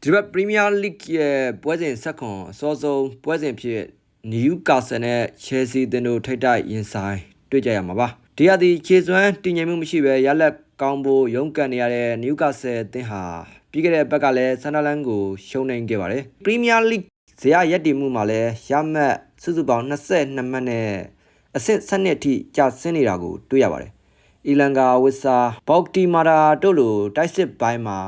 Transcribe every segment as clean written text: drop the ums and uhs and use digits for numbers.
ဒီဘက် Premier League ရဲ့ပွဲစဉ်ဆက်ခွန်အစောဆုံးပွဲစဉ်ဖြစ် Newcastle နဲ့ Chelsea တင်တို့ထိပ်တိုက်ရင်ဆိုင်တွေ့ကြရမှာပါဒီဟာဒီခြေစွမ်းတည်ငြိမ်မှုမရှိဘဲရလက်ကောင်းဖို့ရုန်းကန်နေရတဲ့ Newcastle အသင်းဟာပြီးခဲ့တဲ့ဘက်ကလည်း Sunderland ကိုရှုံးနိမ့်ခဲ့ပါတယ် Premier League ဇယားရက်တည်မှုမှာလည်းရမှတ်စုစုပေါင်း22မှတ်နဲ့အဆင့်7အထိကျဆင်းနေတာကိုတွေ့ရပါတယ်အီလန်ကာဝစ်ဆာဘော့တီမာတာတို့လိုတိုက်စစ်ပိုင်းမှာ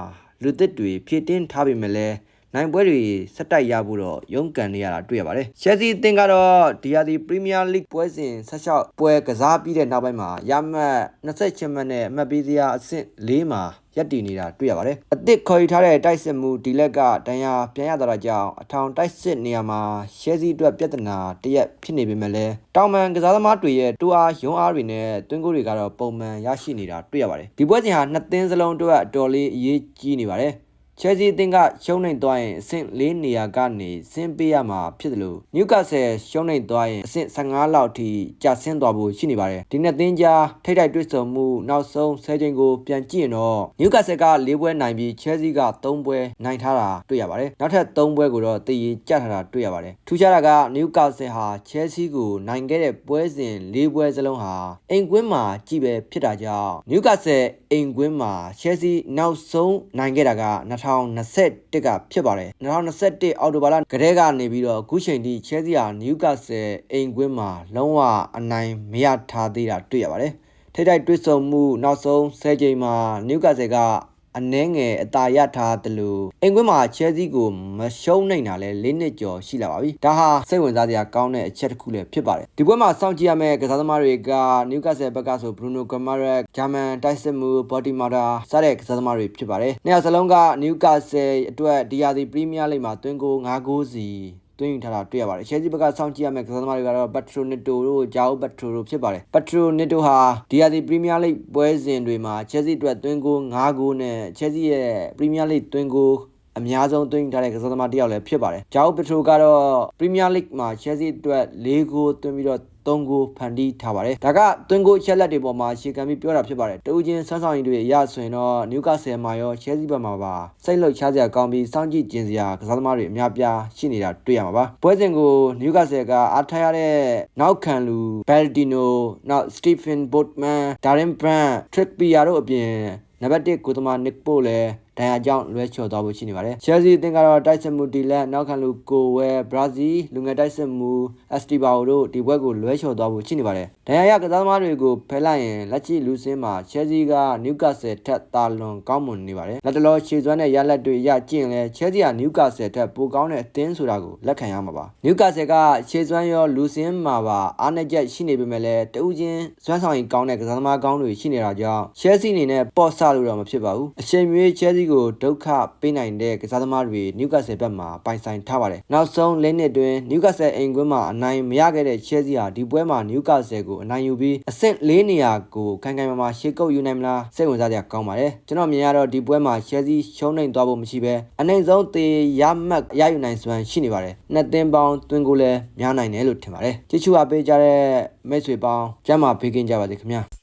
လူသစ်တွေဖြည့်တင်းထားပေမဲ့လည်းနိုင်ပွဲတွေဆက်တိုက်ရဖို့တော့ရုန်းကန်နေရတာတွေ့ရပါတယ်။ Chelsea အသင်းကတော့ဒီဟာဒီ Premier League ပွဲစဉ်16ပွဲကစားပြီးတဲ့နောက်ပိုင်းမှာရမှတ်28မှတ်နဲ့အမှတ်ပေးစရာအဆင့်4မှာရပ်တည်နေတာတွေ့ရပါတယ်။အသစ်ခေါ်ယူထားတဲ့တိုက်စစ်မှုဒီလက်ကဒဏ်ရာပြန်ရတာကြောင့်အထောင်တိုက်စစ်နေရာမှာ Chelsea အတွက်ပြဿနာတရက်ဖြစ်နေပေမဲ့လည်းတောင်ပန်ကစားသမားတွေရဲ့တူအားရုံးအားတွေနဲ့တွင်းကိုတွေကတော့ပုံမှန်ရရှိနေတာတွေ့ရပါတယ်။ဒီပွဲစဉ်ဟာနှစ်သင်းစလုံးအတွက်အတော်လေးအရေးကြီးနေပါတယ်။ Chelsea အသင်းကရှုံးနိမ့်သွားရင်အဆင့်4နေရာကနေဆင်းပေးရမှာဖြစ်တယ်လို့ Newcastle ရှုံးနိမ့်သွားရင်အဆင့်15လောက်ထိကျဆင်းသွားဖို့ရှိနေပါတယ်ဒီနှစ်သင်းကြားထိပ်တိုက်တွေ့ဆုံမှုနောက်ဆုံး10ချိန်ကိုပြန်ကြည့်ရင်တော့ Newcastle က4ပွဲနိုင်ပြီး Chelsea က3ပွဲနိုင်ထားတာတွေ့ရပါတယ်နောက်ထပ်3ပွဲကိုတော့တည်ရကျထားတာတွေ့ရပါတယ်ထူးခြားတာက Newcastle ဟာ Chelsea ကိုနိုင်ခဲ့တဲ့ပွဲစဉ်4ပွဲစလုံးဟာအိမ်ကွင်းမှာကြည့်ပဲဖြစ်တာကြောင့် Newcastle အိမ်ကွင်းမှာ Chelsea နောက်ဆုံးနိုင်ခဲ့တာက2021ကဖြစ်ပါတယ်2021အောက်တိုဘာလကတည်းကနေပြီးတော့အခုချိန်ထိ Chelsea ဟာ Newcastle အိမ်ကွင်းမှာလုံးဝအနိုင်မရထားသေးတာတွေ့ရပါတယ်ထိပ်တိုက်တွေ့ဆုံမှုနောက်ဆုံး10ချိန်မှာ Newcastle ကအနည်းငယ်အသာရထားတယ်လို့အိမ်ကွင်းမှာ Chelsea ကိုမရှုံးနိုင်တာလဲ4နှစ်ကျော်ရှိလာပါပြီဒါဟာစိတ်ဝင်စားစရာကောင်းတဲ့အချက်တစ်ခုလည်းဖြစ်ပါတယ်ဒီပွဲမှာစောင့်ကြည့်ရမယ့်ကစားသမားတွေက Newcastle ဘက်ကဆို Bruno Guimaraes ဂျာမန်တိုက်စစ်မှု Botimata စတဲ့ကစားသမားတွေဖြစ်ပါတယ်နှစ်ယောက်စလုံးက Newcastle အတွက်ဒီဟာဒီ Premier League မှာသွင်းကို9ဂိုးစီသွင်းယူထားတာတွေ့ရပါတယ် Chelsea ဘက်ကစောင့်ကြည့်ရမယ့်ကစားသမားတွေကတော့ Pedro Neto တို့ João Pedro တို့ဖြစ်ပါတယ် Pedro Neto ဟာဒီဟာဒီ Premier League ပွဲစဉ်တွေမှာ Chelsea အတွက်သွင်းကို9ဂိုးနဲ့ Chelsea ရဲ့ Premier League သွင်းကိုအများဆုံးသွင်းထားတဲ့ကစားသမားတစ်ယောက်လည်းဖြစ်ပါတယ် João Pedro ကတော့ Premier League မှာ Chelsea အတွက်4ဂိုးသွင်းပြီးတော့3ဂိုးဖန်တီးထားပါတယ်ဒါကသွင်းဂိုးချက်လက်တွေပေါ်မှာရှေ့ခံပြီးပြောတာဖြစ်ပါတယ်တူးချင်းဆွမ်းဆောင်ရည်တွေအရဆိုရင်တော့ Newcastle မှာရော Chelsea ဘက်မှာပါစိတ်လှုပ်ရှားစရာကောင်းပြီးစောင့်ကြည့်ကျင်စရာကစားသမားတွေအများပြားရှိနေတာတွေ့ရမှာပါပွဲစဉ်ကို Newcastle ကအားထားရတဲ့နောက်ခံလူ Baldino နောက် Stephen Boatman Darren Brand Trippier တို့အပြင်နံပါတ်1ကိုသမား Nick Pope လည်းဒဏ်ရာကြောင့်လွဲချော်သွားဖို့ရှိနေပါတယ် Chelsea အသင်းကတော့တိုက်စစ်မှုဒီလက်နောက်ခံလူကိုဝဲ Brazil လူငယ်တိုက်စစ်မှု Estevao တို့ဒီဘွဲကိုလွဲချော်သွားဖို့ရှိနေပါတယ်ဒဏ်ရာရကစားသမားတွေကိုဖယ်လိုက်ရင်လက်ချီလူစင်းမှာ Chelsea က Newcastle ထက်တာလွန်ကောင်းမွန်နေပါတယ်လက်တလောခြေစွမ်းတဲ့ရလက်တွေရကျင့်လဲ Chelsea က Newcastle ထက်ပိုကောင်းတဲ့အသင်းဆိုတာကိုလက်ခံရမှာပါ Newcastle ကခြေစွမ်းရောလူစင်းမှာပါအားနည်းချက်ရှိနေပေမဲ့လည်းတူးချင်းစွမ်းဆောင်ရည်ကောင်းတဲ့ကစားသမားကောင်းတွေရှိနေတာကြောင့် Chelsea အနေနဲ့ပေါ့ဆလို့တော့မဖြစ်ပါဘူးအချိန်မရွေး Chelsea ကိုဒုက္ခပေးနိုင်တဲ့ကစားသမားတွေ Newcastle ဘက်မှာပိုင်ဆိုင်ထားပါတယ်နောက်ဆုံး၄နှစ်တွင် Newcastle အိမ်ကွင်းမှာအနိုင်မရခဲ့တဲ့ Chelsea ဟာဒီပွဲမှာ Newcastle ကိုအနိုင်ယူပြီးအဆင့်4နေရာကိုခိုင်ခိုင်မာမာရှေ့ကုပ်ယူနိုင်မလားစိတ်ဝင်စားစရာကောင်းပါတယ်ကျွန်တော်မြင်ရတော့ဒီပွဲမှာ Chelsea ရှုံးနိမ့်သွားဖို့မရှိဘဲအနိုင်ဆုံးသေရမှတ်ရယူနိုင်စွမ်းရှိနေပါတယ်နှစ်သင်းပေါင်းတွင်ကိုလည်းများနိုင်တယ်လို့ထင်ပါတယ်ကြည့်ချူအားပေးကြတဲ့မိတ်ဆွေပေါင်းကျမ်းမာပေးကင်းကြပါစေခင်ဗျာ